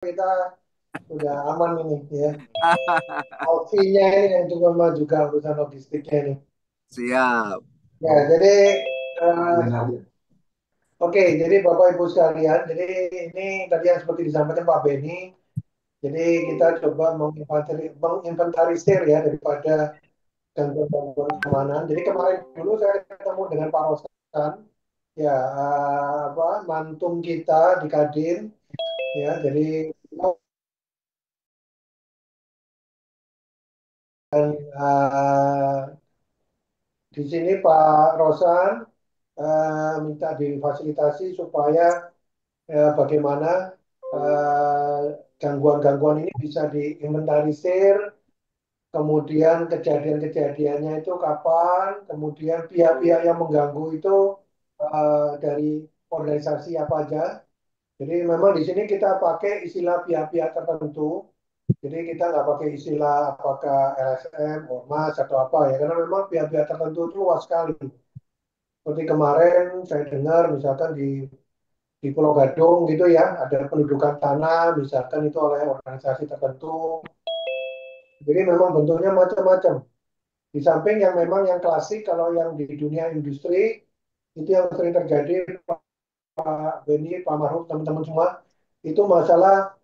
kita sudah aman ini ya. Alfinya ini yang cuma juga urusan logistiknya ini. Siap. Ya, jadi oke, jadi Bapak Ibu sekalian, jadi ini tadi yang seperti disampaikan Pak Beni, jadi kita coba menginventarisir ya daripada gangguan-gangguan keamanan. Jadi kemarin dulu saya ketemu dengan Pak Rosan, ya apa mantung kita di Kadin, ya jadi eh, di sini Pak Rosan minta difasilitasi supaya bagaimana eh, gangguan-gangguan ini bisa diinventarisir, kemudian kejadian-kejadiannya itu kapan, kemudian pihak-pihak yang mengganggu itu dari organisasi apa aja. Jadi memang di sini kita pakai istilah pihak-pihak tertentu. Jadi kita nggak pakai istilah apakah LSM, Ormas atau apa ya, karena memang pihak-pihak tertentu itu luas sekali. Seperti kemarin saya dengar misalkan di Pulau Gadung gitu ya, ada pendudukan tanah, misalkan itu oleh organisasi tertentu. Jadi memang bentuknya macam-macam. Di samping yang memang yang klasik, kalau yang di dunia industri, itu yang sering terjadi, Pak Beni, Pak Maruf, teman-teman semua, itu masalah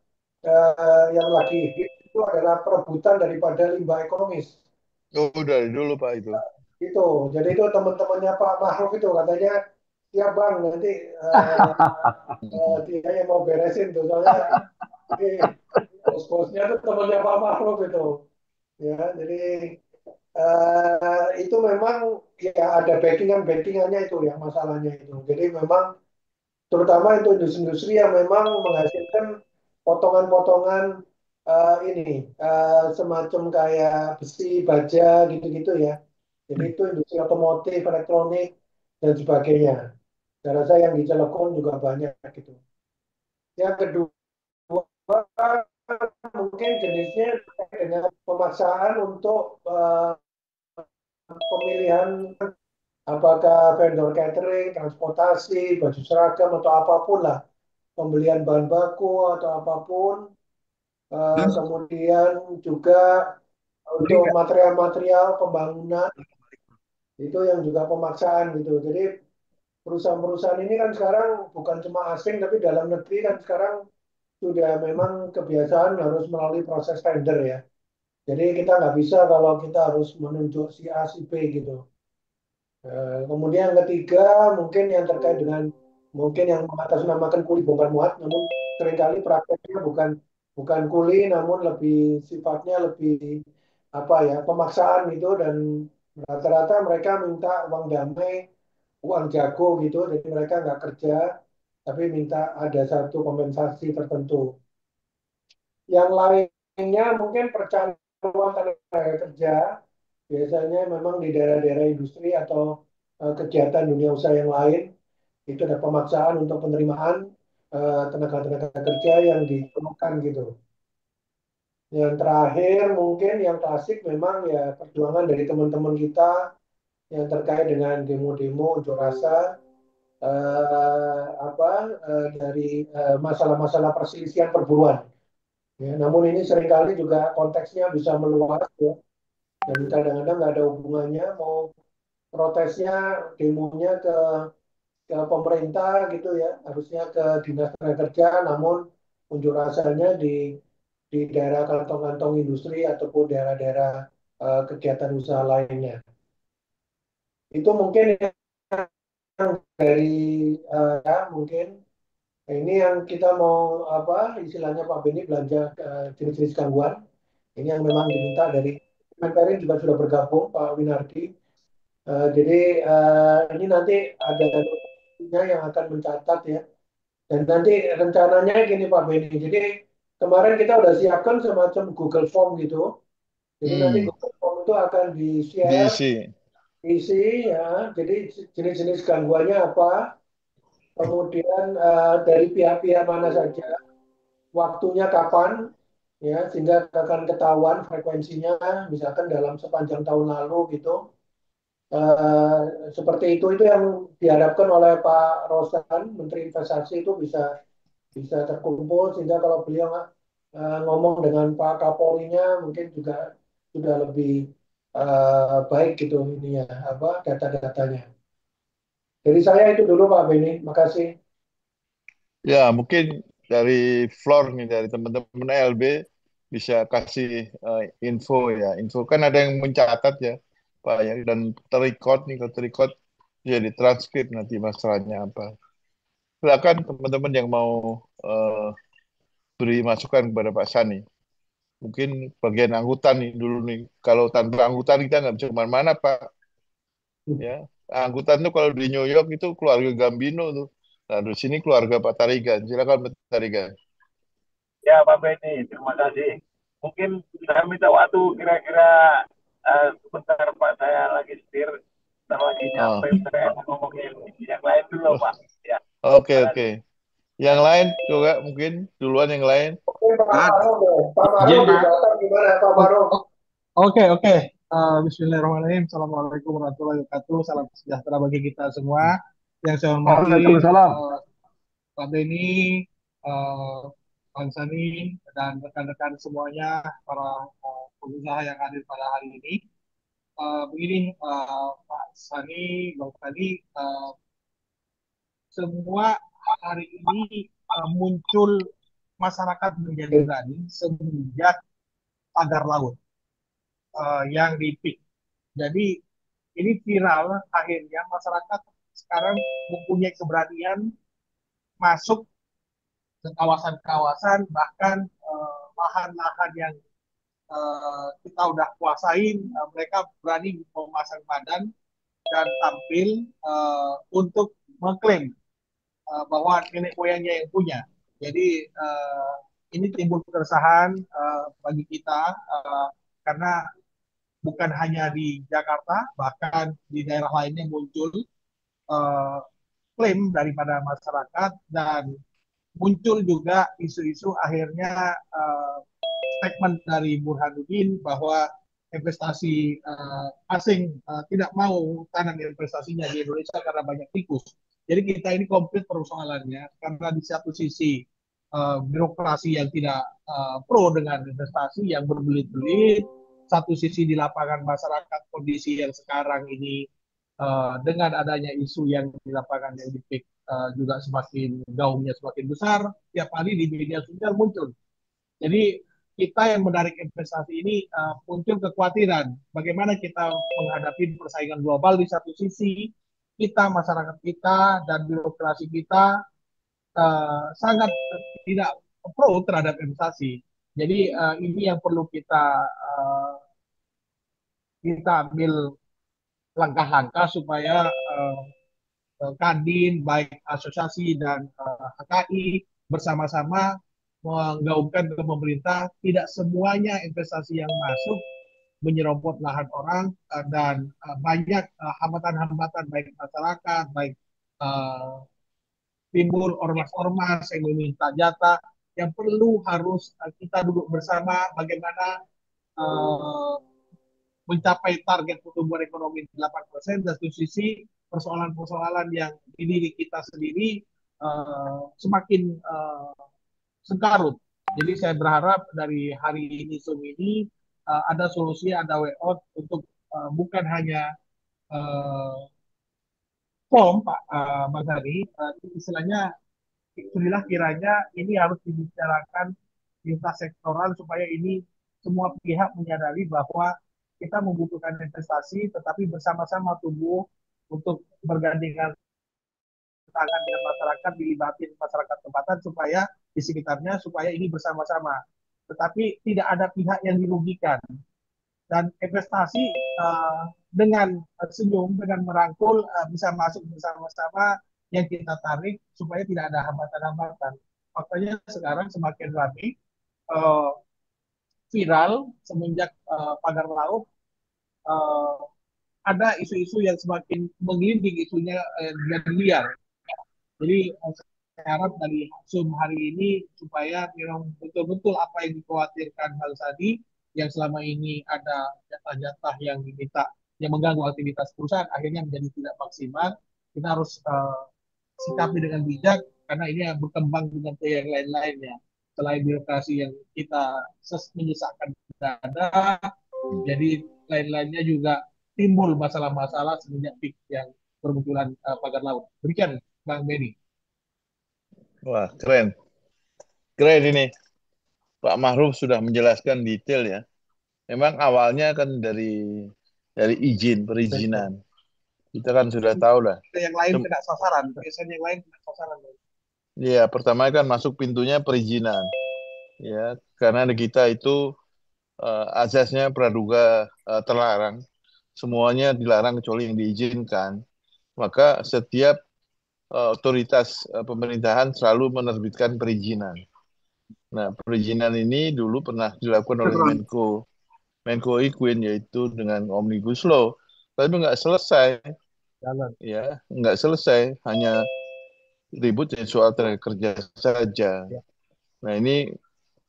yang lagi hit itu adalah perebutan daripada limbah ekonomis. Oh, dari dulu Pak itu. Itu, jadi itu teman-temannya Pak Maruf itu katanya, ya Bang, nanti eh, dia yang mau beresin tuh, soalnya ini bos-bosnya tuh temannya Pak Maruf itu. Ya, jadi itu memang ya ada backingannya itu yang masalahnya itu. Jadi memang terutama itu industri-industri yang memang menghasilkan potongan-potongan ini semacam kayak besi, baja gitu-gitu ya. Jadi itu industri otomotif, elektronik dan sebagainya. Saya rasa yang di Cilegon juga banyak gitu. Yang kedua mungkin jenisnya dengan pemaksaan untuk pemilihan apakah vendor catering, transportasi, baju seragam atau apapun lah, pembelian bahan baku atau apapun, kemudian juga Beli untuk nggak? material-material pembangunan itu yang juga pemaksaan gitu. Jadi perusahaan-perusahaan ini kan sekarang bukan cuma asing tapi dalam negeri kan sekarang sudah memang kebiasaan harus melalui proses tender ya. Jadi kita nggak bisa kalau kita harus menunjuk si A, si B gitu. Kemudian yang ketiga mungkin yang terkait dengan mungkin yang mengatasnamakan kuli bongkar muat, namun seringkali prakteknya bukan bukan kuli, namun lebih sifatnya lebih apa ya pemaksaan gitu dan rata-rata mereka minta uang damai, uang jago gitu, jadi mereka nggak kerja tapi minta ada satu kompensasi tertentu. Yang lainnya mungkin percanduan tenaga kerja, biasanya memang di daerah-daerah industri atau kegiatan dunia usaha yang lain, itu ada pemaksaan untuk penerimaan tenaga-tenaga kerja yang diperlukan gitu. Yang terakhir mungkin yang klasik memang ya perjuangan dari teman-teman kita yang terkait dengan demo-demo, unjuk rasa, apa dari masalah-masalah perselisihan perburuan. Ya, namun ini seringkali juga konteksnya bisa meluas ya, dan kadang-kadang nggak ada hubungannya mau protesnya, demonya ke pemerintah gitu ya, harusnya ke dinas tenaga kerja, namun unjuk rasanya di daerah kantong-kantong industri ataupun daerah-daerah kegiatan usaha lainnya. Itu mungkin yang dari ya mungkin. Nah, ini yang kita mau apa istilahnya Pak Beni belanja jenis-jenis gangguan. Ini yang memang diminta dari Kemenperin juga sudah bergabung Pak Winardi. Jadi ini nanti ada notifikasinya yang akan mencatat ya. Dan nanti rencananya gini Pak Beni. Jadi kemarin kita udah siapkan semacam Google Form gitu. Jadi nanti Hmm, Google Form itu akan di-share, diisi. isi ya. Jadi jenis-jenis gangguannya apa. Kemudian dari pihak-pihak mana saja, waktunya kapan, ya sehingga akan ketahuan frekuensinya, misalkan dalam sepanjang tahun lalu gitu. Seperti itu yang diharapkan oleh Pak Rosan, Menteri Investasi itu bisa bisa terkumpul sehingga kalau beliau ngomong dengan Pak Kapolrinya mungkin juga sudah lebih baik gitu ini ya apa data-datanya. Jadi saya itu dulu Pak Beni, makasih. Ya, mungkin dari floor nih, dari teman-teman LB bisa kasih info ya. Info kan ada yang mencatat ya, Pak ya, dan terrecord nih, kalau terrecord jadi transkrip nanti masalahnya apa. Silakan teman-teman yang mau eh, beri masukan kepada Pak Sani. Mungkin bagian angkutan nih dulu nih. Kalau tanpa angkutan kita nggak bisa kemana-mana, Pak. Ya, angkutan tuh kalau di New York itu keluarga Gambino tuh. Nah, di sini keluarga Pak Tarigan. Silakan Pak Tarigan. Ya, Pak Benny, terima kasih. Mungkin saya minta waktu kira-kira sebentar Pak, saya lagi setir, saya lagi nyampe, Oh, saya ngomongin yang lain dulu Pak. Ya, oke terima oke. kasih. Yang lain juga mungkin duluan yang lain. Oke Pak Ada. Marom deh. Pak Marom Izin di Pak. Batam gimana Pak Marom? Oke, oke. Bismillahirrahmanirrahim. Assalamualaikum warahmatullahi wabarakatuh. Salam sejahtera bagi kita semua. Yang saya hormati Waalaikumsalam. Pak Beni, eh, Bang Sani, dan rekan-rekan semuanya, para pengusaha yang hadir pada hari ini. Begini, Pak Sani, Bang Sani, semua hari ini muncul masyarakat menjadi berani semenjak pagar laut yang di PIK. Jadi ini viral, akhirnya masyarakat sekarang mempunyai keberanian masuk ke kawasan-kawasan, bahkan lahan-lahan yang kita udah kuasain, mereka berani memasang badan dan tampil untuk mengklaim bahwa nenek moyangnya yang punya. Jadi ini timbul keresahan bagi kita karena bukan hanya di Jakarta, bahkan di daerah lainnya muncul uh, klaim daripada masyarakat dan muncul juga isu-isu akhirnya statement dari Burhanuddin bahwa investasi asing tidak mau tanam investasinya di Indonesia karena banyak tikus. Jadi kita ini komplit persoalannya karena di satu sisi birokrasi yang tidak pro dengan investasi yang berbelit-belit, satu sisi di lapangan masyarakat kondisi yang sekarang ini dengan adanya isu yang di lapangan yang dipik juga semakin gaungnya semakin besar, tiap hari di media sosial muncul. Jadi kita yang menarik investasi ini muncul kekhawatiran bagaimana kita menghadapi persaingan global di satu sisi kita masyarakat kita dan birokrasi kita sangat tidak pro terhadap investasi. Jadi ini yang perlu kita ambil langkah-langkah supaya Kadin, baik asosiasi dan HKI bersama-sama menggaungkan ke pemerintah tidak semuanya investasi yang masuk menyerobot lahan orang dan banyak hambatan-hambatan baik masyarakat, baik uh, timbul ormas-ormas yang meminta jatah yang perlu harus kita duduk bersama bagaimana uh, mencapai target pertumbuhan ekonomi 8% dan di sisi persoalan-persoalan yang di diri kita sendiri semakin sengkarut. Jadi saya berharap dari hari ini Zoom ini ada solusi, ada way out untuk bukan hanya uh, form Pak Mas Hari, istilahnya inilah kiranya ini harus dibicarakan lintas sektoral supaya ini semua pihak menyadari bahwa kita membutuhkan investasi tetapi bersama-sama tumbuh untuk bergandengan tangan dengan masyarakat, dilibatin masyarakat tempatan supaya di sekitarnya supaya ini bersama-sama. Tetapi tidak ada pihak yang dirugikan dan investasi dengan senyum, dengan merangkul bisa masuk bersama-sama yang kita tarik supaya tidak ada hambatan-hambatan. Faktanya sekarang semakin ramai viral semenjak pagar laut ada isu-isu yang semakin menggelinding isunya dan liar. Jadi saya harap dari Zoom hari ini supaya memang betul-betul apa yang dikhawatirkan Bang Sadi yang selama ini ada jatah-jatah yang diminta yang mengganggu aktivitas perusahaan akhirnya menjadi tidak maksimal. Kita harus sikapi dengan bijak karena ini yang berkembang dengan ke yang lain-lainnya. Selain birokrasi yang kita menyisakan dana, jadi lain-lainnya juga timbul masalah-masalah semenjak peak yang bermunculan pagar laut. Demikian, Bang Benny. Wah, keren. Keren ini. Pak Mahruf sudah menjelaskan detail ya. Memang awalnya kan dari perizinan. Kita kan sudah tahu lah. Yang lain kena sasaran, biasanya yang lain kena sasaran. Iya, pertama kan masuk pintunya perizinan. Ya, karena di kita itu azasnya praduga terlarang. Semuanya dilarang kecuali yang diizinkan. Maka setiap otoritas pemerintahan selalu menerbitkan perizinan. Nah, perizinan ini dulu pernah dilakukan oleh Menko Equine, yaitu dengan Omnibus Law. Tapi nggak selesai. Jalan. Ya, nggak selesai. Hanya ribut soal tenaga kerja saja. Ya. Nah, ini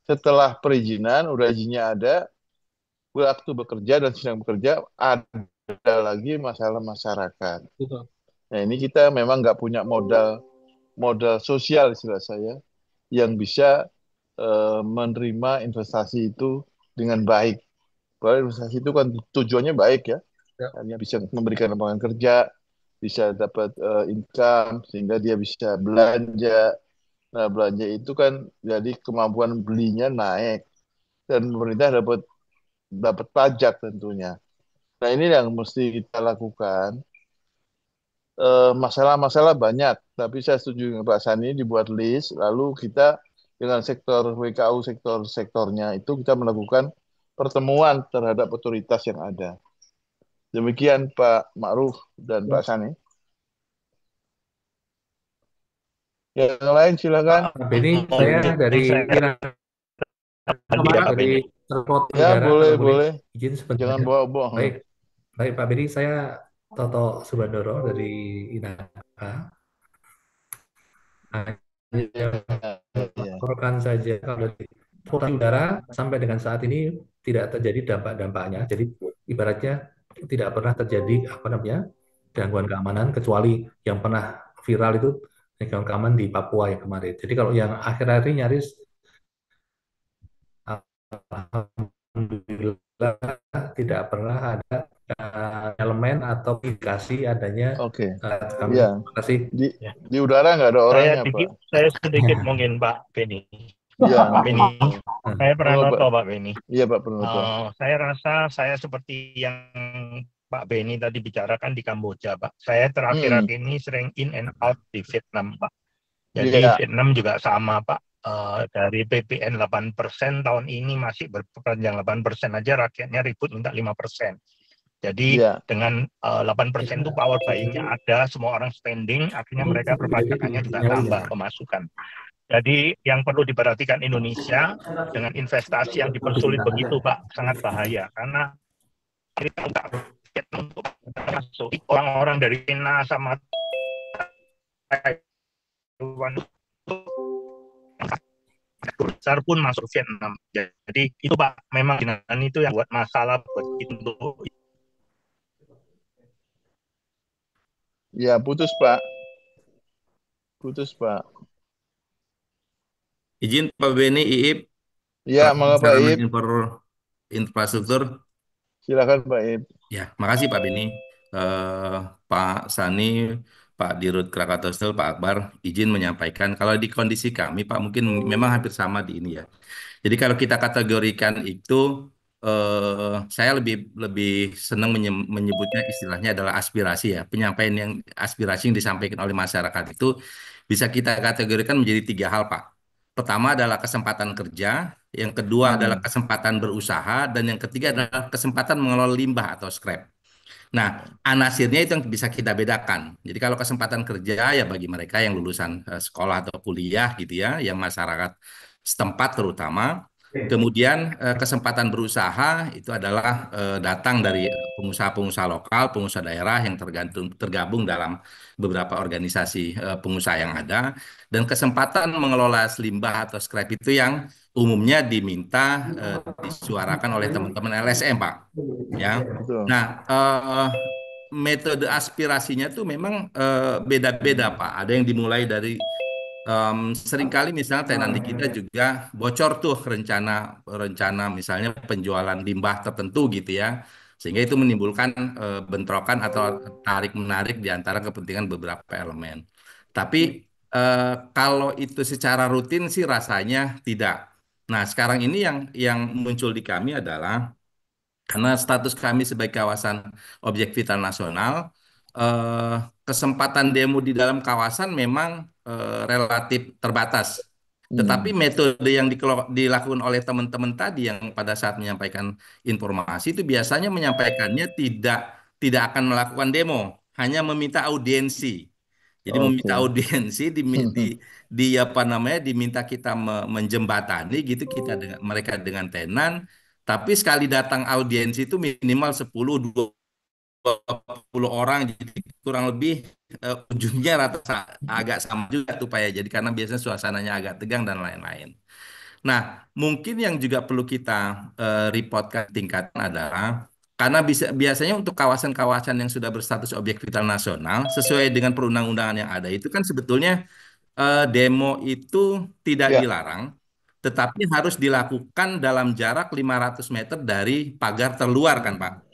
setelah perizinan, udah izinnya ada, waktu bekerja dan sedang bekerja, ada lagi masalah masyarakat. Betul. Nah, ini kita memang nggak punya modal sosial istilah saya, yang bisa menerima investasi itu dengan baik. Padahal investasi itu kan tujuannya baik ya. Hanya bisa memberikan lapangan kerja, bisa dapat income, sehingga dia bisa belanja. Nah, belanja itu kan jadi kemampuan belinya naik. Dan pemerintah dapat pajak tentunya. Nah, ini yang mesti kita lakukan. Masalah-masalah banyak, tapi saya setuju dengan Pak Sani dibuat list, lalu kita dengan sektor WKU, sektor-sektornya itu kita melakukan pertemuan terhadap otoritas yang ada. Demikian Pak Ma'ruf dan Pak Sani. Yang lain silakan. Pak Benny, saya dari Iran. Dari Terpot Ya, Negara, boleh. Izin sebentar. Jangan bawa-bawa. Baik Pak Benny, saya Toto Subandoro dari INAKA. Laporkan saja kalau di polusi udara sampai dengan saat ini tidak terjadi dampak-dampaknya. Jadi ibaratnya tidak pernah terjadi gangguan keamanan, kecuali yang pernah viral itu gangguan keamanan di Papua yang kemarin. Jadi kalau yang akhir-akhir ini nyaris alhamdulillah tidak pernah ada elemen atau indikasi adanya. Oke. Ya. Terima kasih. Di udara nggak ada orangnya, Pak. Saya sedikit mungkin Pak Benny. Iya. Pak Benny. Saya pernah nonton Pak Benny. Iya Pak, pernah nonton. Saya rasa saya seperti yang Pak Benny tadi bicarakan di Kamboja, Pak. Saya terakhir ini sering in and out di Vietnam, Pak. Jadi Vietnam juga sama, Pak. Dari PPN 8% tahun ini masih berpanjang 8% aja, rakyatnya ribut minta 5%. Jadi dengan 8% itu power buying-nya ada, semua orang spending, akhirnya mereka perpajakannya juga tambah pemasukan. Jadi yang perlu diperhatikan Indonesia dengan investasi yang dipersulit begitu, Pak, sangat bahaya. Karena kita untuk masuk orang-orang dari China sama Taiwan besar pun masuk Vietnam. Jadi itu Pak, memang itu yang buat masalah buat itu. Ya, putus Pak. Izin Pak Benny, Iip. Ya, mangga Pak Iip. Infrastruktur. Silakan Pak Iip. Ya, makasih Pak Benny. Pak Sani, Pak Dirut Krakatau Steel, Pak Akbar, izin menyampaikan kalau di kondisi kami Pak mungkin memang hampir sama di ini ya. Jadi kalau kita kategorikan itu, saya lebih senang menyebutnya istilahnya adalah aspirasi ya. Penyampaian yang aspirasi yang disampaikan oleh masyarakat itu bisa kita kategorikan menjadi 3 hal Pak. Pertama adalah kesempatan kerja, yang kedua adalah kesempatan berusaha, dan yang ketiga adalah kesempatan mengelola limbah atau scrap. Nah, anasirnya itu yang bisa kita bedakan. Jadi kalau kesempatan kerja ya bagi mereka yang lulusan sekolah atau kuliah gitu ya, yang masyarakat setempat terutama. Kemudian kesempatan berusaha itu adalah datang dari pengusaha-pengusaha lokal, pengusaha daerah yang tergabung dalam beberapa organisasi pengusaha yang ada. Dan kesempatan mengelola limbah atau scrap itu yang umumnya diminta disuarakan oleh teman-teman LSM, Pak. Ya. Nah, metode aspirasinya tuh memang beda-beda, Pak. Ada yang dimulai dari seringkali misalnya tenanti kita juga bocor tuh rencana rencana misalnya penjualan limbah tertentu gitu ya, sehingga itu menimbulkan bentrokan atau tarik menarik di antara kepentingan beberapa elemen. Tapi kalau itu secara rutin sih rasanya tidak. Nah, sekarang ini yang muncul di kami adalah karena status kami sebagai kawasan objek vital nasional, eh, kesempatan demo di dalam kawasan memang relatif terbatas. Tetapi metode yang dilakukan oleh teman-teman tadi yang pada saat menyampaikan informasi itu biasanya menyampaikannya tidak akan melakukan demo, hanya meminta audiensi. Jadi meminta Oke. audiensi di apa namanya diminta kita menjembatani gitu kita dengan mereka dengan tenan, tapi sekali datang audiensi itu minimal 10-20 orang, jadi kurang lebih ujungnya rata agak sama juga tuh Pak ya. Jadi karena biasanya suasananya agak tegang dan lain-lain. Nah, mungkin yang juga perlu kita reportkan tingkatkan adalah karena biasanya untuk kawasan-kawasan yang sudah berstatus objek vital nasional sesuai dengan perundang-undangan yang ada itu kan sebetulnya demo itu tidak Ya, dilarang, tetapi harus dilakukan dalam jarak 500 meter dari pagar terluar kan Pak.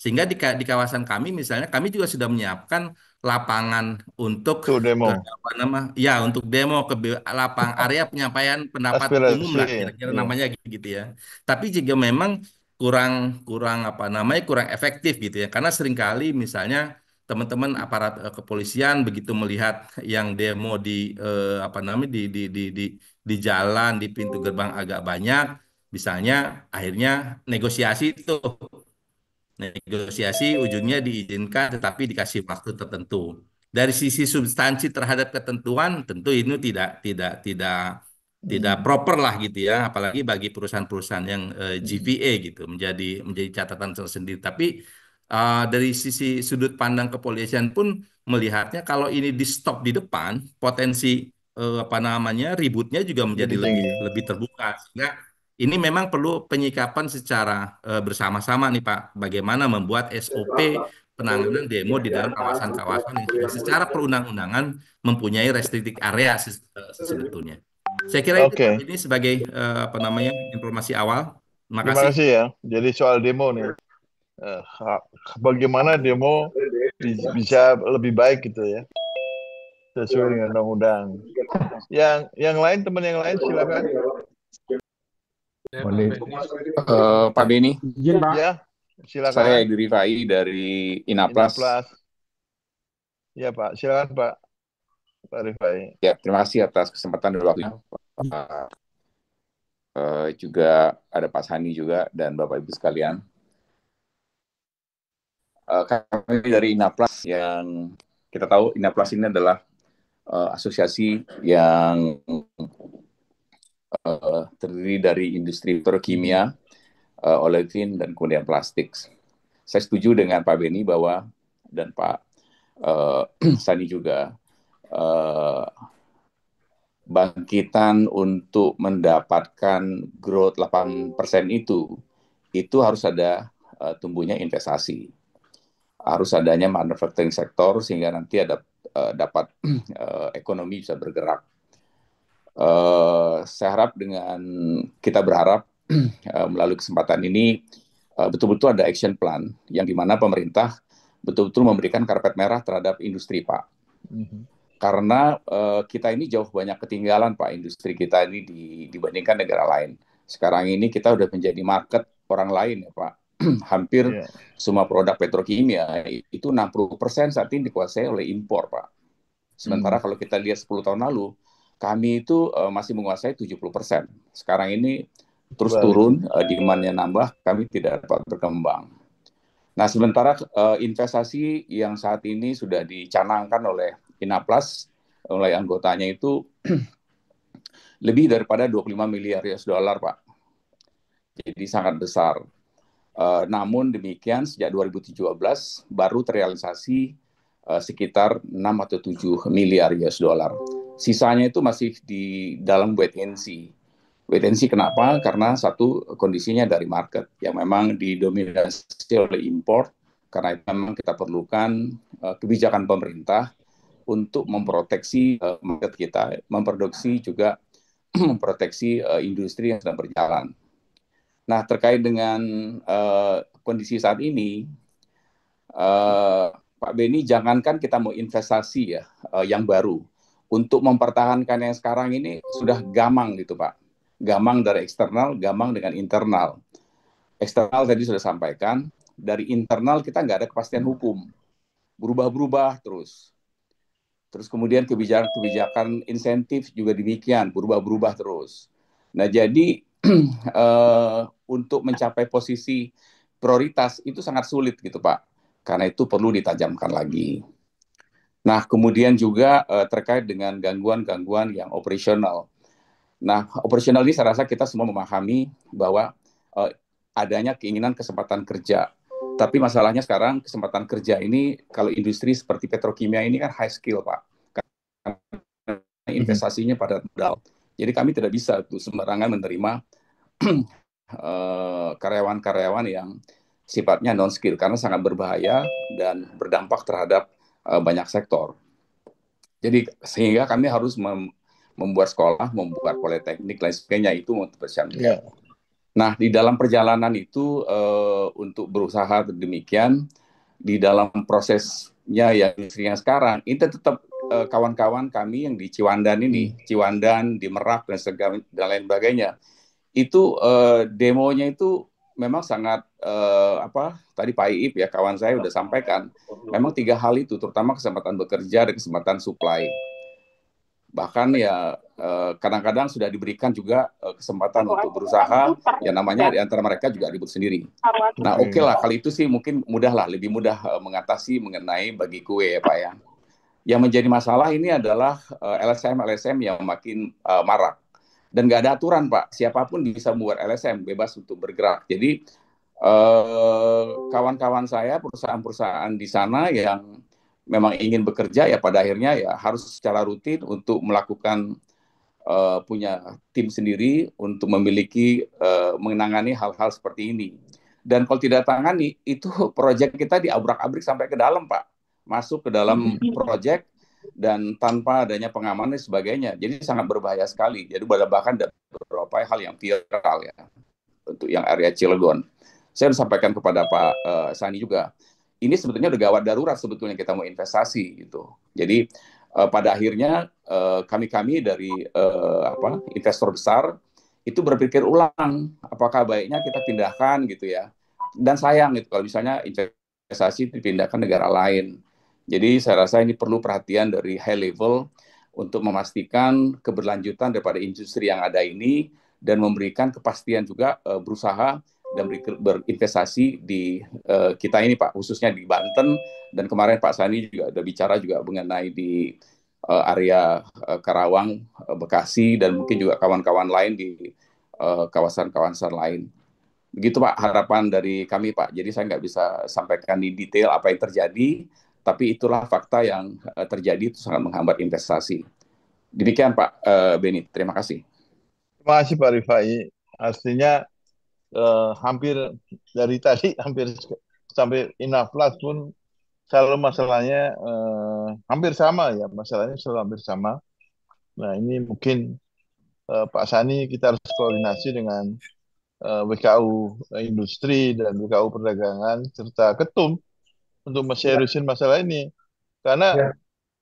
Sehingga di kawasan kami misalnya kami juga sudah menyiapkan lapangan untuk tuh demo. apa nama ya untuk demo lapang area penyampaian pendapat umum Aspirasi. lah kira-kira Iya. namanya gitu ya. Tapi juga memang kurang kurang apa namanya kurang efektif gitu ya. Karena seringkali misalnya teman-teman aparat kepolisian begitu melihat yang demo di apa namanya di jalan di pintu gerbang agak banyak, misalnya akhirnya negosiasi itu negosiasi ujungnya diizinkan tetapi dikasih waktu tertentu. Dari sisi substansi terhadap ketentuan tentu ini tidak proper lah gitu ya, apalagi bagi perusahaan-perusahaan yang GVA gitu menjadi catatan tersendiri. Tapi dari sisi sudut pandang kepolisian pun melihatnya kalau ini di stop di depan, potensi apa namanya ributnya juga menjadi Jadi lebih tinggi. lebih terbuka. Sehingga ini memang perlu penyikapan secara bersama-sama nih Pak, bagaimana membuat SOP penanganan demo di dalam kawasan-kawasan yang sudah secara perundang-undangan mempunyai restricted area sebetulnya. Saya kira itu Pak, Oke. ini sebagai apa namanya informasi awal. Terima Terima kasih. kasih ya. Jadi soal demo nih, bagaimana demo bisa lebih baik gitu ya, sesuai dengan undang-undang. Yang lain, teman yang lain silakan. Pak Beni, Izin Pak. Ya, silakan. saya Edi Rifai dari Inaplas. Inaplas. Ya Pak, silakan Pak Rifai. Ya, terima kasih atas kesempatan dan waktunya. Juga ada Pak Sani juga dan Bapak Ibu sekalian. Kami dari Inaplas yang kita tahu Inaplas ini adalah asosiasi yang terdiri dari industri petrokimia, olefin dan kemudian plastik. Saya setuju dengan Pak Beni bahwa dan Pak Sani juga bangkitan untuk mendapatkan growth 8% itu harus ada tumbuhnya investasi. Harus adanya manufacturing sektor sehingga nanti ada dapat ekonomi bisa bergerak. Saya harap kita berharap melalui kesempatan ini betul-betul ada action plan yang dimana pemerintah betul-betul memberikan karpet merah terhadap industri Pak. Karena kita ini jauh banyak ketinggalan Pak, industri kita ini dibandingkan negara lain. Sekarang ini kita udah menjadi market orang lain ya Pak. Hampir semua produk petrokimia itu 60% saat ini dikuasai oleh impor Pak. Sementara kalau kita lihat 10 tahun lalu, kami itu masih menguasai 70%. Sekarang ini terus turun, demand-nya nambah, kami tidak dapat berkembang. Nah, sementara investasi yang saat ini sudah dicanangkan oleh Inaplas, oleh anggotanya itu lebih daripada 25 miliar US dollar, Pak. Jadi sangat besar. Namun demikian, sejak 2017 baru terrealisasi sekitar 6 atau 7 miliar US dollar. Sisanya itu masih di dalam wait and see. Wait and see kenapa? Karena satu kondisinya dari market yang memang didominasi oleh import, karena itu memang kita perlukan kebijakan pemerintah untuk memproteksi market kita, memproduksi juga memproteksi industri yang sedang berjalan. Nah, terkait dengan kondisi saat ini, Pak Beni, jangankan kita mau investasi ya yang baru, untuk mempertahankan yang sekarang ini sudah gamang gitu Pak. Gamang dari eksternal, gamang dengan internal. Eksternal tadi sudah sampaikan, dari internal kita nggak ada kepastian hukum, berubah-berubah terus. Terus kemudian kebijakan insentif juga demikian, berubah-berubah terus. Nah, jadi untuk mencapai posisi prioritas itu sangat sulit gitu Pak, karena itu perlu ditajamkan lagi. Nah, kemudian juga terkait dengan gangguan-gangguan yang operasional. Nah, operasional ini saya rasa kita semua memahami bahwa adanya keinginan kesempatan kerja. Tapi masalahnya sekarang kesempatan kerja ini kalau industri seperti petrokimia ini kan high skill Pak. Karena investasinya pada modal. Jadi kami tidak bisa tuh sembarangan menerima karyawan-karyawan yang sifatnya non skill karena sangat berbahaya dan berdampak terhadap banyak sektor. Jadi sehingga kami harus membuat sekolah, membuat politeknik lain sebagainya itu untuk persiapan. Nah, di dalam perjalanan itu untuk berusaha demikian, di dalam prosesnya yang sekarang, itu tetap kawan-kawan kami yang di Ciwandan ini, Ciwandan, di Merak, dan lain sebagainya, itu demonya itu memang sangat, tadi Pak Iip ya, kawan saya udah sampaikan, memang 3 hal itu, terutama kesempatan bekerja dan kesempatan supply. Bahkan ya kadang-kadang sudah diberikan juga kesempatan untuk berusaha, ya namanya di antara mereka juga ribut sendiri. Nah oke lah, kali itu sih mungkin mudah lah, lebih mudah mengatasi mengenai bagi kue ya Pak ya. Yang menjadi masalah ini adalah LSM yang makin marak. Dan nggak ada aturan Pak, siapapun bisa membuat LSM, bebas untuk bergerak. Jadi kawan-kawan saya, perusahaan-perusahaan di sana yang memang ingin bekerja ya pada akhirnya ya harus secara rutin untuk melakukan punya tim sendiri untuk memiliki menangani hal-hal seperti ini. Dan kalau tidak tangani itu proyek kita diabrak-abrik sampai ke dalam Pak, masuk ke dalam proyek dan tanpa adanya pengamanan dan sebagainya. Jadi sangat berbahaya sekali. Jadi bahkan ada beberapa hal yang viral ya untuk yang area Cilegon. Saya sampaikan kepada Pak Sani juga. Ini sebetulnya udah gawat darurat sebetulnya kita mau investasi gitu. Jadi pada akhirnya kami dari investor besar itu berpikir ulang apakah baiknya kita pindahkan gitu ya. Dan sayang gitu kalau misalnya investasi dipindahkan negara lain. Jadi saya rasa ini perlu perhatian dari high level untuk memastikan keberlanjutan daripada industri yang ada ini dan memberikan kepastian juga berusaha dan berinvestasi di kita ini Pak, khususnya di Banten, dan kemarin Pak Sani juga ada bicara juga mengenai di area Karawang, Bekasi, dan mungkin juga kawan-kawan lain di kawasan-kawasan lain. Begitu Pak harapan dari kami Pak, jadi saya nggak bisa sampaikan di detail apa yang terjadi, tapi itulah fakta yang terjadi, itu sangat menghambat investasi. Demikian Pak Beni, terima kasih. Terima kasih Pak Rifai. Artinya hampir dari tadi hampir sampai Inaflas pun selalu masalahnya hampir sama ya, masalahnya selalu hampir sama. Nah ini mungkin Pak Sani kita harus koordinasi dengan WKU Industri dan WKU Perdagangan serta Ketum untuk menseriusin masalah ini. Karena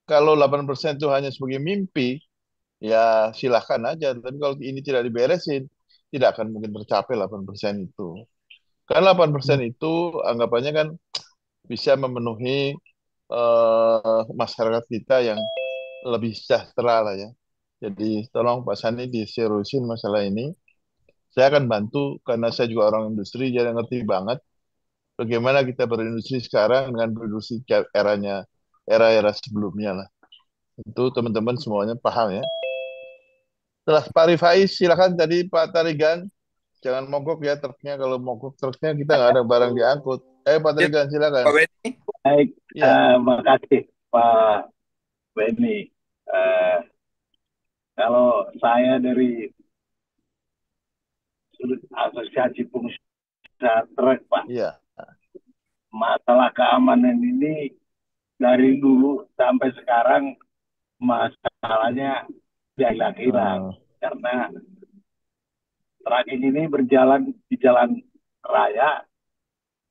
kalau 8% itu hanya sebagai mimpi, ya silahkan aja. Tapi kalau ini tidak diberesin, tidak akan mungkin tercapai 8% itu. Karena 8% itu anggapannya kan bisa memenuhi masyarakat kita yang lebih sejahtera lah ya. Jadi tolong Pak Sani diseriusin masalah ini. Saya akan bantu karena saya juga orang industri, jadi ngerti banget bagaimana kita berindustri sekarang dengan berindustri era-era sebelumnya lah. Itu teman-teman semuanya paham ya. Setelah Pak Rifai, silakan tadi Pak Tarigan. Jangan mogok ya truknya. Kalau mogok truknya kita nggak ada barang diangkut. Pak Tarigan, silakan. Pak Beni. Baik, terima kasih Pak Beni. Kalau saya dari sudut asosiasi pengusaha truk Pak, masalah keamanan ini dari dulu sampai sekarang masalahnya tidak hilang-hilang karena truk ini berjalan di jalan raya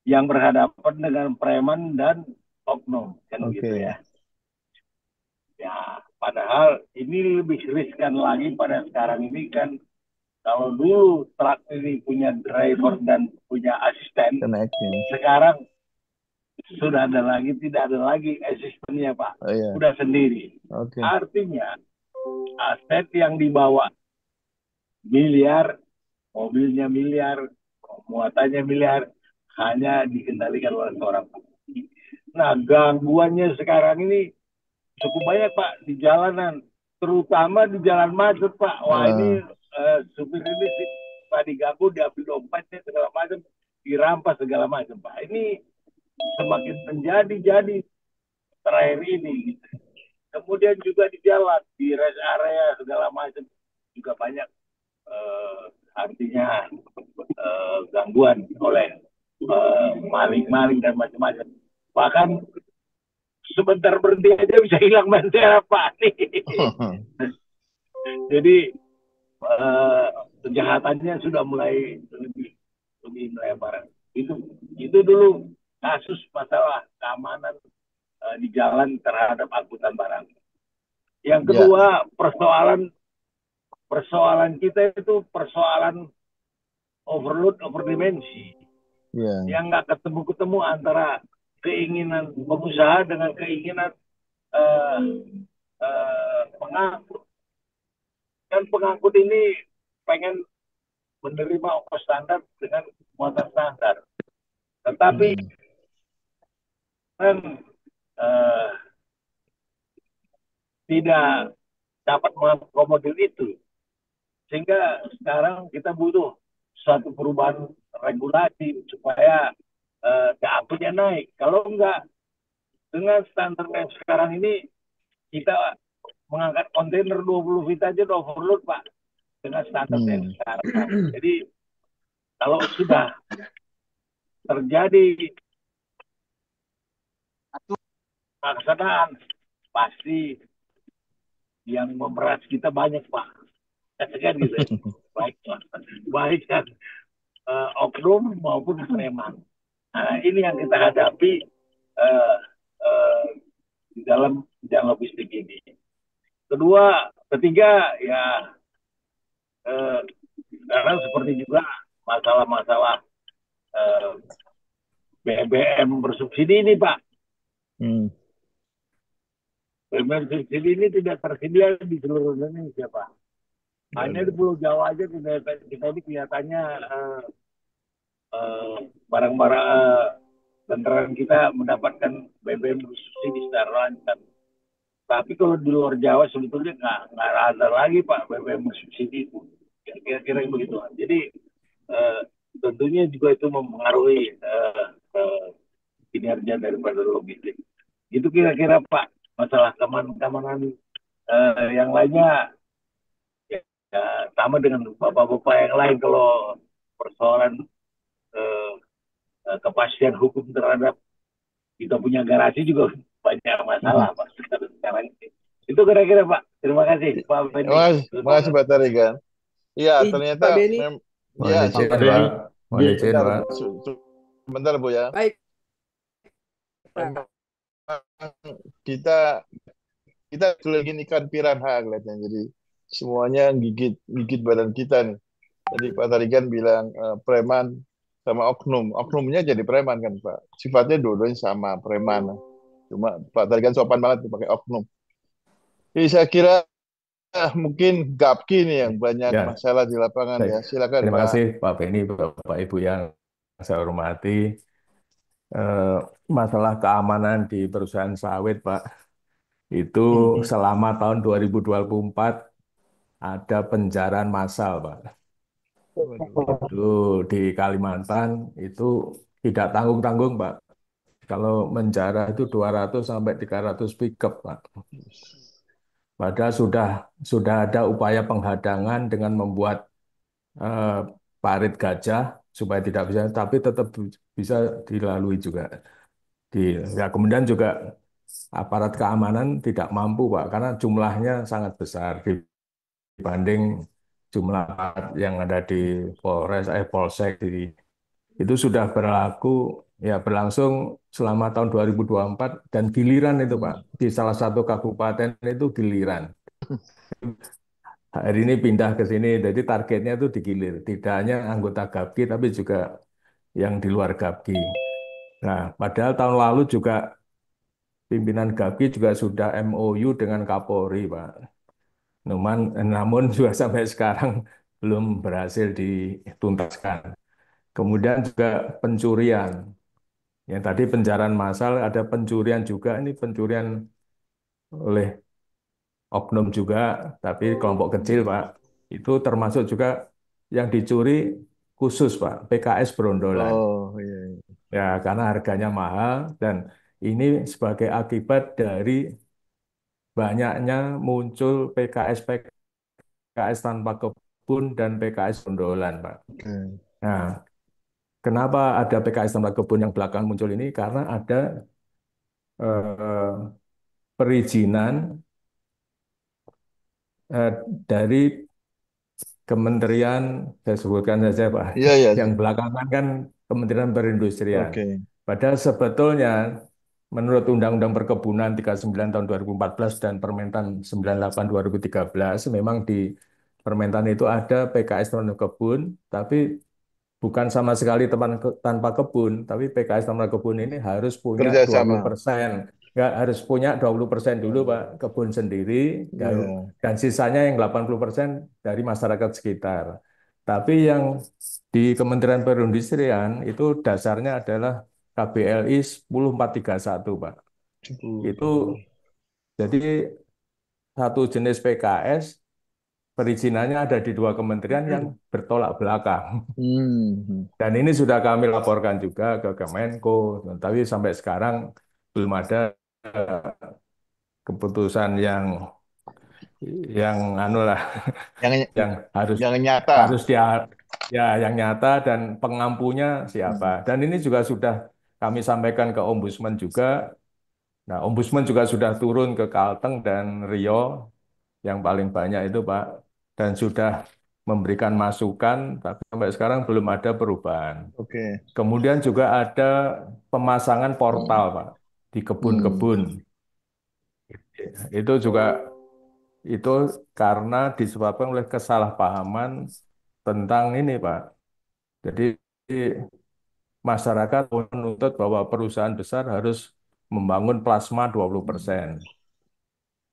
yang berhadapan dengan preman dan oknum kan gitu Oke. ya. Ya, padahal ini lebih riskan lagi pada sekarang ini kan kalau dulu truk ini punya driver dan punya asisten, Connecting. sekarang sudah ada lagi tidak ada lagi asistennya Pak, Oh iya. sudah sendiri. Oke. Artinya aset yang dibawa miliar, mobilnya miliar, muatannya miliar, hanya dikendalikan oleh seorang pengemudi. Nah, gangguannya sekarang ini cukup banyak Pak di jalanan, terutama di jalan macet Pak. Wah ini supir ini sih Pak diganggu, diambil dompetnya segala macam, dirampas segala macam Pak. Ini semakin menjadi terakhir ini. Gitu. Kemudian juga di jalan, di rest area segala macam juga banyak artinya gangguan oleh maling-maling dan macam-macam. Bahkan sebentar berhenti aja bisa hilang bendera Pak nih. Jadi kejahatannya sudah mulai lebih melebar. Itu dulu kasus masalah keamanan di jalan terhadap angkutan barang. Yang kedua persoalan kita itu persoalan overload overdimensi. Yang nggak ketemu antara keinginan pengusaha dengan keinginan pengangkut. Dan pengangkut ini pengen menerima ongkos standar dengan muatan standar. Tetapi kan tidak dapat mengakomodir itu. Sehingga sekarang kita butuh suatu perubahan regulasi supaya keangkutnya naik. Kalau enggak, dengan standar yang sekarang ini, kita mengangkat kontainer 20 feet aja udah overload Pak. Dengan standar yang sekarang. Jadi, kalau sudah terjadi pelaksanaan, pasti yang memeras kita banyak Pak. Kan gitu. Baik kan oknum maupun preman. Nah, ini yang kita hadapi di dalam bidang logistik ini. Ketiga ya sekarang seperti juga masalah-masalah BBM bersubsidi ini Pak. BBM bersubsidi ini tidak tersedia di seluruh Indonesia Pak. Hanya di Pulau Jawa aja kita ini kelihatannya barang-barang kendaraan kita mendapatkan BBM bersubsidi secara lancar. Tapi kalau di luar Jawa sebetulnya nggak ada lagi Pak BBM bersubsidi itu. Kira-kira begitu. Jadi tentunya juga itu mempengaruhi kinerja daripada logistik. Itu kira-kira Pak masalah keamanan yang lainnya ya, sama dengan bapak-bapak yang lain kalau persoalan kepastian hukum terhadap kita punya garasi juga banyak masalah Pak sekarang ini. Itu kira-kira Pak. Terima kasih Pak Benny. Terima kasih Pak Tarigan. Iya, ternyata Pak Benny. Ya, Pak Benny. Mohon izin, Pak. Sebentar Bu ya. Baik. Memang kita lagi ikan piranha kelihatannya. Jadi semuanya gigit badan kita nih. Jadi Pak Tarigan bilang preman sama oknum. Oknumnya jadi preman kan Pak. Sifatnya dua-duanya sama, preman. Cuma Pak Tarigan sopan banget tuh pakai oknum. Jadi saya kira mungkin Gapki nih yang banyak masalah di lapangan ya. Silakan Terima Pak. kasih Pak Benny, Bapak Ibu yang saya hormati. Masalah keamanan di perusahaan sawit Pak, itu selama tahun 2024 ada penjarahan massal Pak. Itu di Kalimantan itu tidak tanggung-tanggung Pak. Kalau menjara itu 200 sampai 300 pickup Pak. Padahal sudah ada upaya penghadangan dengan membuat parit gajah supaya tidak bisa, tapi tetap bisa dilalui juga. Ya, kemudian juga aparat keamanan tidak mampu, Pak, karena jumlahnya sangat besar dibanding jumlah aparat yang ada di Polsek itu sudah berlangsung selama tahun 2024 dan giliran itu, Pak, di salah satu kabupaten itu giliran. Hari ini pindah ke sini, jadi targetnya itu digilir, tidak hanya anggota GAPKI tapi juga yang di luar GAPKI. Nah, padahal tahun lalu juga pimpinan GAPKI juga sudah MOU dengan Kapolri, Pak. Namun juga sampai sekarang belum berhasil dituntaskan. Kemudian juga pencurian. Yang tadi pencarian massal, ada pencurian juga. Ini pencurian oleh oknum juga, tapi kelompok kecil, Pak. Itu termasuk juga yang dicuri khusus, Pak, PKS Brondolan. Oh, iya, iya. Ya, karena harganya mahal dan ini sebagai akibat dari banyaknya muncul PKS tanpa kebun dan PKS Brondolan, Pak. Oke. Nah, kenapa ada PKS tanpa kebun yang belakang muncul ini? Karena ada eh, perizinan dari Kementerian, saya sebutkan saja Pak, Iya, iya. yang belakangan kan Kementerian Perindustrian. Oke. Padahal sebetulnya menurut Undang-Undang Perkebunan 39 tahun 2014 dan Permentan 98 2013, memang di Permentan itu ada PKS tanpa kebun, tapi bukan sama sekali tanpa kebun, tapi PKS tanpa kebun ini harus punya Kerjasama. 20%. Nggak harus punya 20% dulu, Pak, kebun sendiri, Iya. dan sisanya yang 80% dari masyarakat sekitar. Tapi yang di Kementerian Perindustrian itu dasarnya adalah KBLI 10431, Pak. Itu jadi satu jenis PKS, perizinannya ada di dua kementerian yang bertolak belakang. Dan ini sudah kami laporkan juga ke Kemenko, tapi sampai sekarang belum ada keputusan yang anu lah, Yang yang yang nyata. harus dia ya yang nyata dan pengampunya siapa. Dan ini juga sudah kami sampaikan ke Ombudsman juga. Nah, Ombudsman juga sudah turun ke Kalteng dan Riau yang paling banyak itu, Pak, dan sudah memberikan masukan, tapi sampai sekarang belum ada perubahan. Oke. Kemudian juga ada pemasangan portal, Pak, di kebun-kebun. Itu juga itu karena disebabkan oleh kesalahpahaman tentang ini, Pak. Jadi masyarakat menuntut bahwa perusahaan besar harus membangun plasma 20%.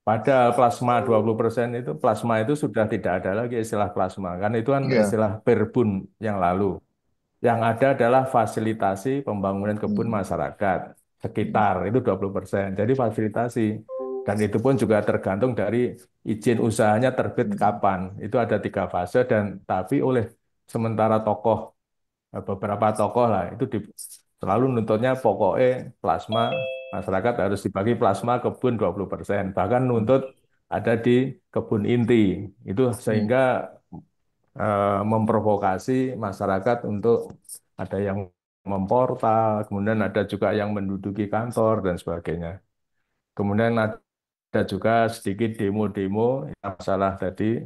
Padahal plasma 20% itu, plasma itu sudah tidak ada lagi istilah plasma. Kan itu kan Iya. istilah Perbun yang lalu. Yang ada adalah fasilitasi pembangunan kebun masyarakat sekitar, itu 20%. Jadi fasilitasi. Dan itu pun juga tergantung dari izin usahanya terbit kapan. Itu ada 3 fase, dan tapi oleh sementara beberapa tokoh lah, itu selalu nuntutnya pokoknya plasma, masyarakat harus dibagi plasma kebun 20%. Bahkan nuntut ada di kebun inti. Itu sehingga memprovokasi masyarakat untuk ada yang memportal, kemudian ada juga yang menduduki kantor dan sebagainya. Kemudian ada juga sedikit demo-demo yang masalah tadi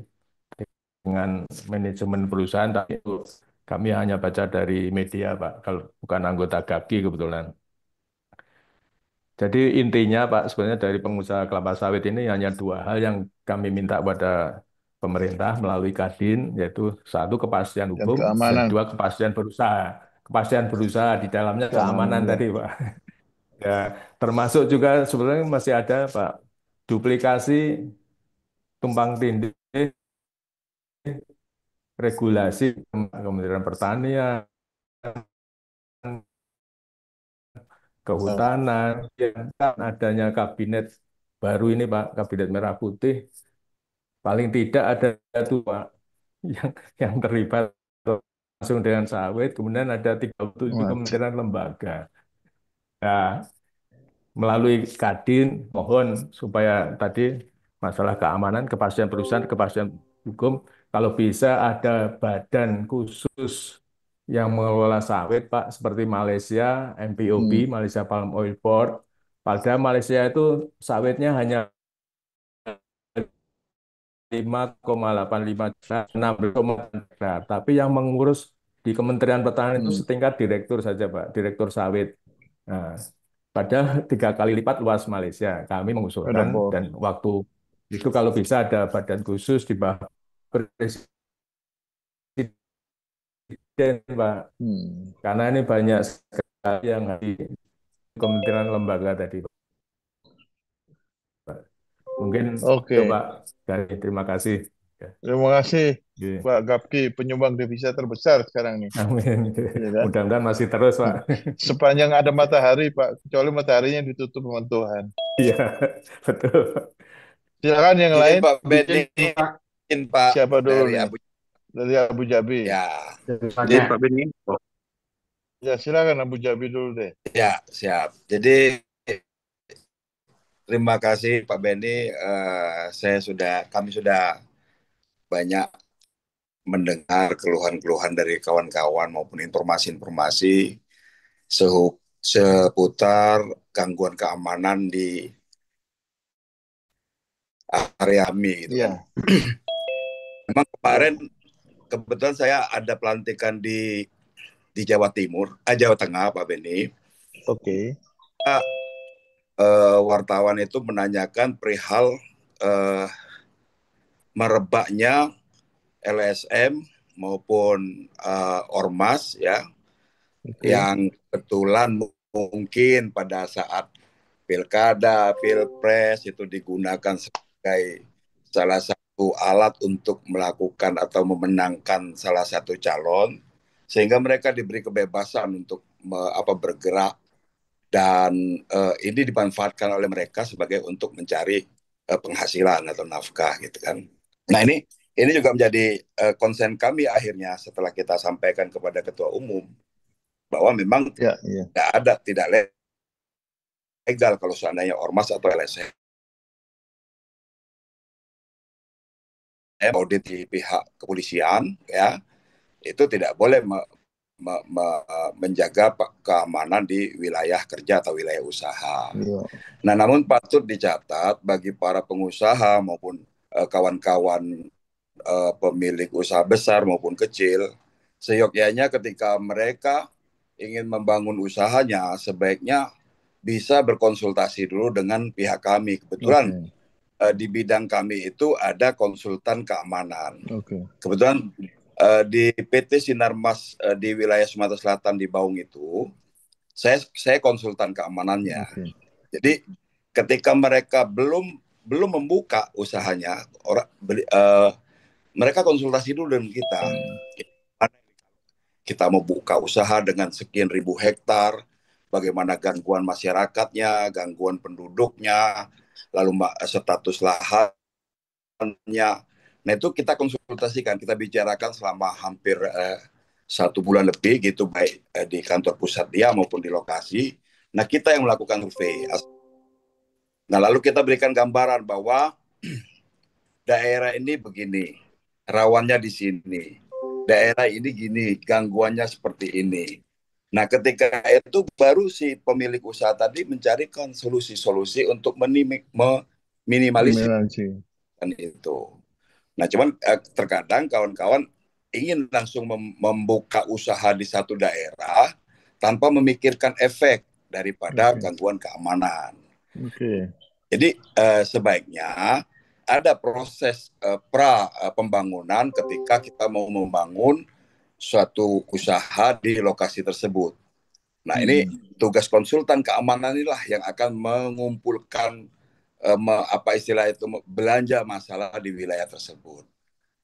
dengan manajemen perusahaan, tapi itu kami hanya baca dari media, Pak, kalau bukan anggota GAPKI kebetulan. Jadi intinya, Pak, sebenarnya dari pengusaha kelapa sawit ini hanya 2 hal yang kami minta pada pemerintah melalui Kadin, yaitu satu kepastian Dan hukum, dan keamanan. 2 kepastian berusaha. Kepastian berusaha di dalamnya keamanan Keamanan, ya. tadi, Pak. Ya, termasuk juga sebenarnya masih ada, Pak, duplikasi tumpang tindih regulasi Kementerian Pertanian, Kehutanan, yang kan adanya kabinet baru ini, Pak, kabinet merah putih, paling tidak ada satu, Pak, yang terlibat langsung dengan sawit, kemudian ada 37 Waduh. kementerian lembaga. Nah, melalui Kadin, mohon supaya tadi masalah keamanan, kepastian perusahaan, kepastian hukum, kalau bisa ada badan khusus yang mengelola sawit, Pak, seperti Malaysia, MPOB, Malaysia Palm Oil Board, Padahal Malaysia itu sawitnya hanya 5,85 juta, 16,8 juta. Tapi yang mengurus di Kementerian Pertanian itu setingkat direktur saja, Pak, direktur sawit. Nah, padahal 3 kali lipat luas Malaysia. Kami Ada mengusulkan bos. dan waktu itu kalau bisa ada badan khusus di bawah presiden, Pak. Karena ini banyak sekali yang di kementerian lembaga tadi, Pak. Mungkin Oke. itu, Pak. Dari terima kasih. Terima kasih Oke. Pak Gapki, penyumbang devisa terbesar sekarang nih. Amin. Iya kan? Mudah-mudahan masih terus, Pak. Sepanjang ada matahari, Pak. Kecuali mataharinya ditutup sama Tuhan. Iya, betul. Silakan yang Izin lain. Pak Izin Benny, Pak. izin Pak Siapa dulu dari nih? Abu Dari Abu Dhabi. Ya, Jadi Pak Benny. Ya, silakan Abu Dhabi dulu deh. ya siap. Jadi terima kasih Pak Benny. Kami sudah banyak mendengar keluhan-keluhan dari kawan-kawan maupun informasi-informasi seputar gangguan keamanan di area kami gitu kan. Memang kemarin kebetulan saya ada pelantikan di Jawa Tengah, Pak Benny. Oke. Wartawan itu menanyakan perihal merebaknya LSM maupun ormas ya, yang kebetulan mungkin pada saat pilkada, pilpres itu digunakan sebagai salah satu alat untuk melakukan atau memenangkan salah satu calon, sehingga mereka diberi kebebasan untuk bergerak, dan ini dimanfaatkan oleh mereka sebagai untuk mencari penghasilan atau nafkah gitu kan. Nah ini juga menjadi konsen kami akhirnya setelah kita sampaikan kepada Ketua Umum bahwa memang tidak legal kalau seandainya ormas atau LSM audit di pihak kepolisian ya, itu tidak boleh menjaga keamanan di wilayah kerja atau wilayah usaha. Nah, namun patut dicatat bagi para pengusaha maupun kawan-kawan pemilik usaha besar maupun kecil, seyogyanya ketika mereka ingin membangun usahanya, sebaiknya bisa berkonsultasi dulu dengan pihak kami. Kebetulan di bidang kami itu ada konsultan keamanan. Kebetulan di PT Sinarmas di wilayah Sumatera Selatan di Baung itu, saya konsultan keamanannya. Jadi ketika mereka belum membuka usahanya, mereka konsultasi dulu dengan kita. Kita mau buka usaha dengan sekian ribu hektar, bagaimana gangguan masyarakatnya, gangguan penduduknya, lalu status lahannya. Nah itu kita konsultasikan, kita bicarakan selama hampir 1 bulan lebih gitu, baik di kantor pusat dia maupun di lokasi. Nah kita yang melakukan survei. Nah lalu kita berikan gambaran bahwa daerah ini begini, rawannya di sini, daerah ini gini, gangguannya seperti ini. Nah ketika itu baru si pemilik usaha tadi mencarikan solusi-solusi untuk meminimalisir itu. Nah cuman terkadang kawan-kawan ingin langsung membuka usaha di satu daerah tanpa memikirkan efek daripada gangguan keamanan. Jadi sebaiknya ada proses pembangunan ketika kita mau membangun suatu usaha di lokasi tersebut. Nah ini tugas konsultan keamanan inilah yang akan mengumpulkan belanja masalah di wilayah tersebut.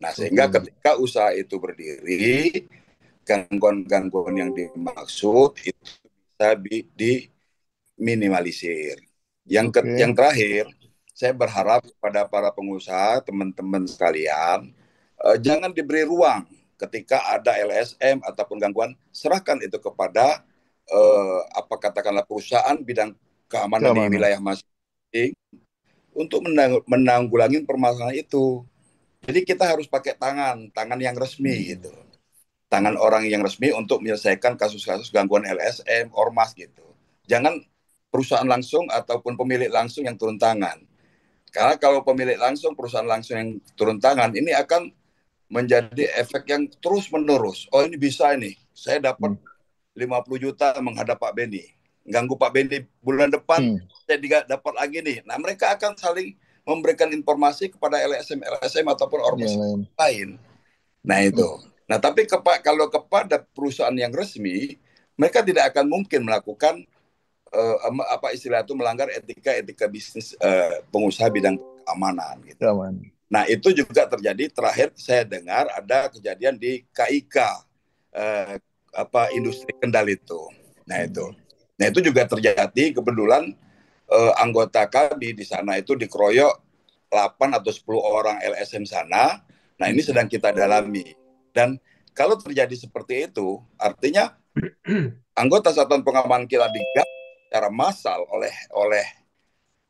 Nah sehingga ketika usaha itu berdiri, gangguan-gangguan yang dimaksud itu bisa diminimalisir. Yang terakhir, saya berharap kepada para pengusaha, teman-teman sekalian, jangan diberi ruang ketika ada LSM ataupun gangguan, serahkan itu kepada katakanlah perusahaan bidang keamanan di wilayah masing-masing untuk menanggulangi permasalahan itu. Jadi kita harus pakai tangan yang resmi gitu. Tangan orang yang resmi untuk menyelesaikan kasus-kasus gangguan LSM, ormas gitu. Jangan perusahaan langsung ataupun pemilik langsung yang turun tangan. Karena kalau pemilik langsung, perusahaan langsung yang turun tangan, ini akan menjadi efek yang terus menerus. Oh, ini bisa ini, saya dapat 50 juta menghadap Pak Beni. Ganggu Pak Beni bulan depan, saya juga dapat lagi nih. Nah, mereka akan saling memberikan informasi kepada LSM ataupun ormas lain. Nah, itu. Nah, tapi kalau kepada perusahaan yang resmi, mereka tidak akan mungkin melakukan apa istilah itu, melanggar etika bisnis pengusaha bidang keamanan gitu. Nah, itu juga terjadi. Terakhir saya dengar ada kejadian di KIK industri Kendal itu. Nah, itu juga terjadi. Kebetulan anggota kami di sana itu dikeroyok 8 atau 10 orang LSM sana. Nah, ini sedang kita dalami. Dan kalau terjadi seperti itu, artinya anggota satuan pengamanan kita digas secara massal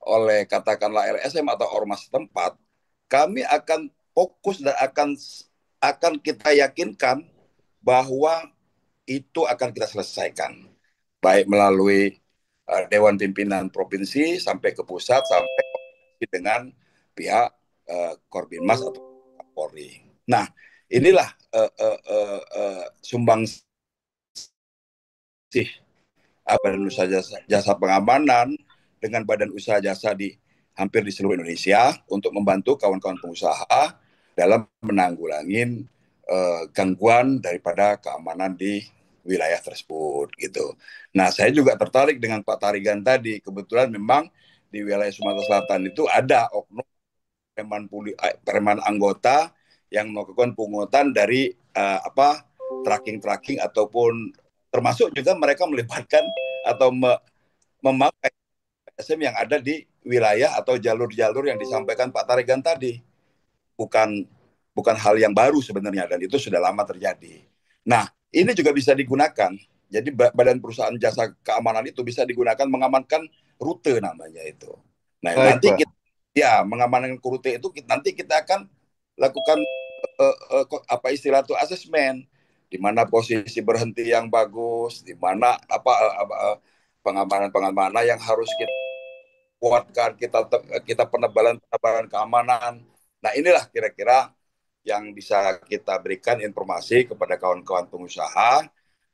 oleh katakanlah LSM atau ormas setempat. Kami akan fokus dan akan kita yakinkan bahwa itu akan kita selesaikan, baik melalui Dewan Pimpinan Provinsi sampai ke pusat, sampai dengan pihak Korbinmas atau Kapolri. Nah, inilah sumbangsi badan usaha jasa pengamanan dengan badan usaha jasa hampir di seluruh Indonesia untuk membantu kawan-kawan pengusaha dalam menanggulangi gangguan daripada keamanan di wilayah tersebut gitu. Nah, saya juga tertarik dengan Pak Tarigan tadi. Kebetulan memang di wilayah Sumatera Selatan itu ada oknum preman anggota yang melakukan pungutan dari tracking ataupun termasuk juga mereka melibatkan atau memakai SM yang ada di wilayah atau jalur-jalur yang disampaikan Pak Tarigan tadi. Bukan hal yang baru sebenarnya, dan itu sudah lama terjadi. Nah, ini juga bisa digunakan. Jadi badan perusahaan jasa keamanan itu bisa digunakan mengamankan rute namanya itu. Nah, nanti mengamankan rute itu nanti kita akan lakukan apa istilah itu, asesmen, di mana posisi berhenti yang bagus, di mana pengamanan yang harus kita kuatkan, kita penebalan keamanan. Nah, inilah kira-kira yang bisa kita berikan informasi kepada kawan-kawan pengusaha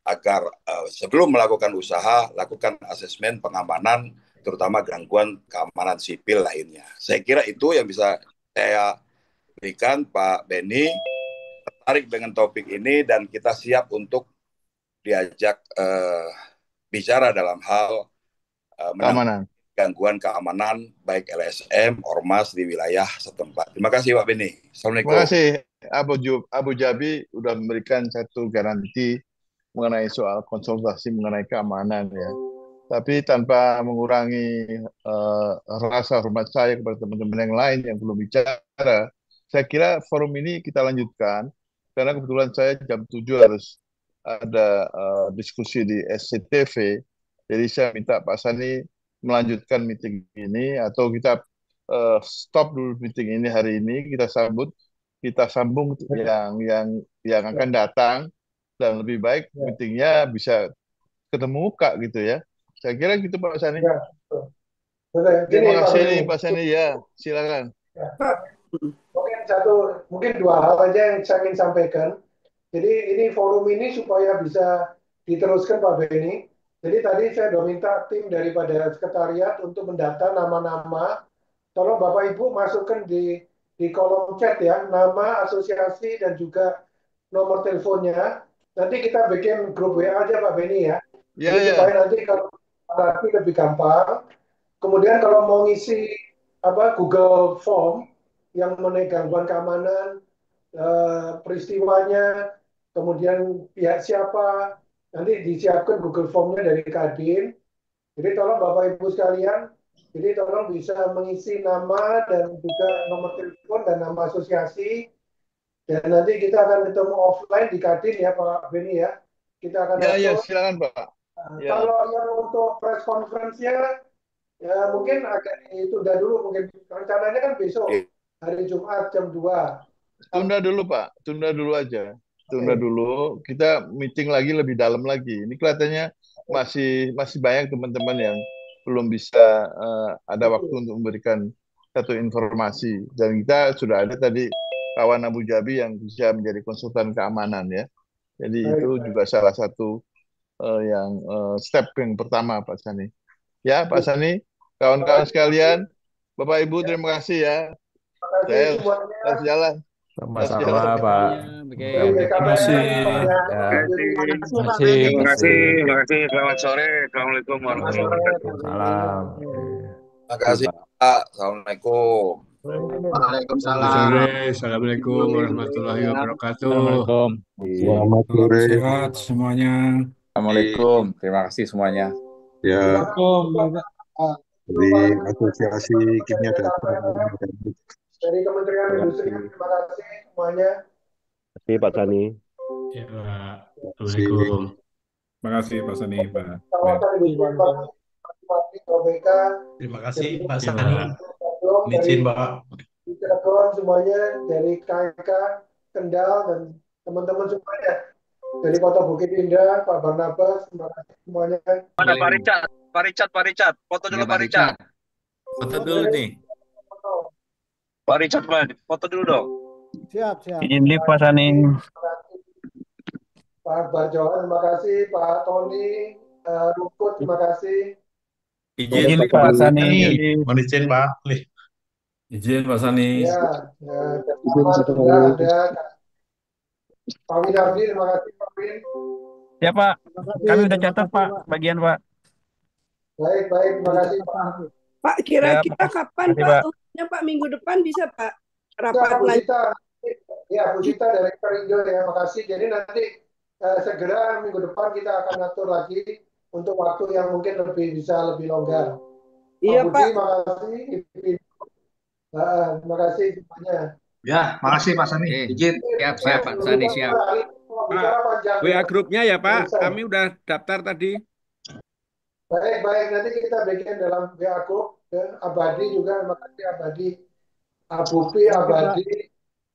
agar sebelum melakukan usaha, lakukan asesmen pengamanan, terutama gangguan keamanan sipil lainnya. Saya kira itu yang bisa saya berikan, Pak Beni. Tertarik dengan topik ini dan kita siap untuk diajak bicara dalam hal keamanan, gangguan keamanan baik LSM, ormas di wilayah setempat. Terima kasih Pak Beni. Assalamualaikum. Terima kasih Abu Jabi sudah memberikan satu garansi mengenai soal konsultasi mengenai keamanan ya. Tapi tanpa mengurangi rasa hormat saya kepada teman-teman yang lain yang belum bicara, saya kira forum ini kita lanjutkan karena kebetulan saya jam 7 harus ada diskusi di SCTV. Jadi saya minta Pak Sani melanjutkan meeting ini atau kita stop dulu meeting ini hari ini, kita sambung yang akan datang, dan lebih baik meetingnya bisa ketemu muka gitu ya. Saya kira gitu Pak Sani. Ya, Terima kasih nih Pak Sani ya, silakan. Ya. Mungkin dua hal aja yang saya ingin sampaikan. Jadi ini forum ini supaya bisa diteruskan Pak Beni. Jadi tadi saya sudah minta tim daripada sekretariat untuk mendata nama-nama. Tolong Bapak Ibu masukkan di kolom chat ya, nama asosiasi dan juga nomor teleponnya. Nanti kita bikin grup WA aja Pak Beni ya. Jadi supaya nanti kalau nanti lebih gampang. Kemudian kalau mau ngisi Google Form yang mengenai gangguan keamanan, peristiwanya, kemudian pihak siapa, nanti disiapkan Google Form-nya dari Kadin. Jadi tolong Bapak Ibu sekalian, jadi tolong bisa mengisi nama dan juga nomor telepon dan nama asosiasi. Dan nanti kita akan ketemu offline di Kadin ya Pak Beni ya. Kita akan ya silakan Pak. Kalau yang untuk press conference-nya ya mungkin agak ditunda dulu, mungkin rencananya kan besok hari Jumat jam 2. Tunda dulu Pak, tunda dulu aja. Tunda dulu, kita meeting lagi lebih dalam lagi. Ini kelihatannya masih banyak teman-teman yang belum bisa ada waktu untuk memberikan satu informasi. Dan kita sudah ada tadi kawan Abu Dhabi yang bisa menjadi konsultan keamanan ya. Jadi itu juga salah satu yang step yang pertama Pak Sani. Ya Pak Sani, kawan-kawan sekalian, Bapak Ibu terima kasih ya. Saya harus jalan. Sama-sama Pak. Terima kasih. Terima kasih. Terima kasih. Selamat sore. Assalamualaikum warahmatullahi wabarakatuh. Salam. Terima kasih Pak. Assalamualaikum. Waalaikumsalam. Assalamualaikum warahmatullahi wabarakatuh. Assalamualaikum. Selamat sore. Sehat semuanya. Assalamualaikum. Terima kasih semuanya. Ya. Dari asosiasi kimia dasar dari Kementerian Industri, terima kasih semuanya. Terima kasih Pak Sani. Ya, Pak. Assalamualaikum. Terima kasih Pak Sani, Pak. Kawasan industri OBK. Terima kasih Pak Sani. Izin Pak. Di Cilegon semuanya, dari KK, Kendal, dan teman-teman semuanya. Dari Kota Bukit Indah, Pak Barnabas, terima kasih semuanya. Mana Pak Richard? Pak Richard. Foto dulu Pak Richard. Foto dulu nih. Pak Richard, foto dulu dong. Siap. Izin live Pak Sani. Pak Akbar Johan, terima kasih. Pak Tony, Rukut, terima kasih. Izin Pak Sani. Mohon izin Pak. Izin Pak Sani. Ya, juga ada Pak Winardi, terima kasih Pak Win. Ya Pak, kami udah catat Pak, bagian Pak. Baik, terima kasih Pak. Pak, kira-kira Ya, kapan makasih, Pak? Pak. Untuknya Pak minggu depan bisa Pak Ya, rapat Bu lagi. Sita. Ya, Bu Sita dari Perindo ya, makasih. Jadi nanti segera minggu depan kita akan atur lagi untuk waktu yang mungkin bisa lebih longgar. Iya Pak Budi, Pak. makasih. Terima kasih semuanya. Ya, makasih Pak Sani. Izin. Siap Pak Sani, siap. WA grupnya ya Pak, kami udah daftar tadi. Baik, nanti kita bikin dalam WA group ya. Abadi juga, terima kasih Abadi, Abupi, Abadi,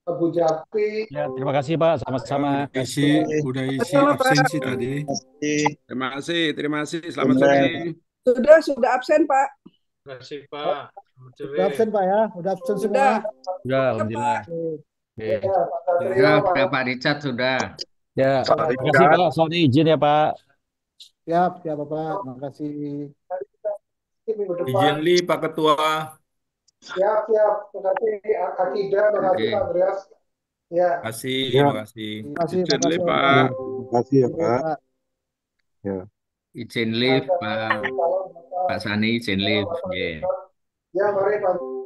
Abu Japi. Ya, terima kasih Pak, sama-sama. Udah isi absensi tadi. Terima kasih. Selamat sore. Sudah absen Pak. Terima kasih Pak. Udah absen Pak ya, udah absen semua. Sudah, alhamdulillah. Ya, Pak Richard sudah. Ya, terima kasih Pak. Sani izin ya Pak. Siap Bapak, makasih. Minggu depan. Izin li Pak Ketua. Siap. Terima kasih Akida, terima kasih Pak Andreas. Ya. Terima kasih. Izin li Pak. Terima kasih ya Pak. Ya. Izin live Pak Sani, izin live. Ya, mari Pak.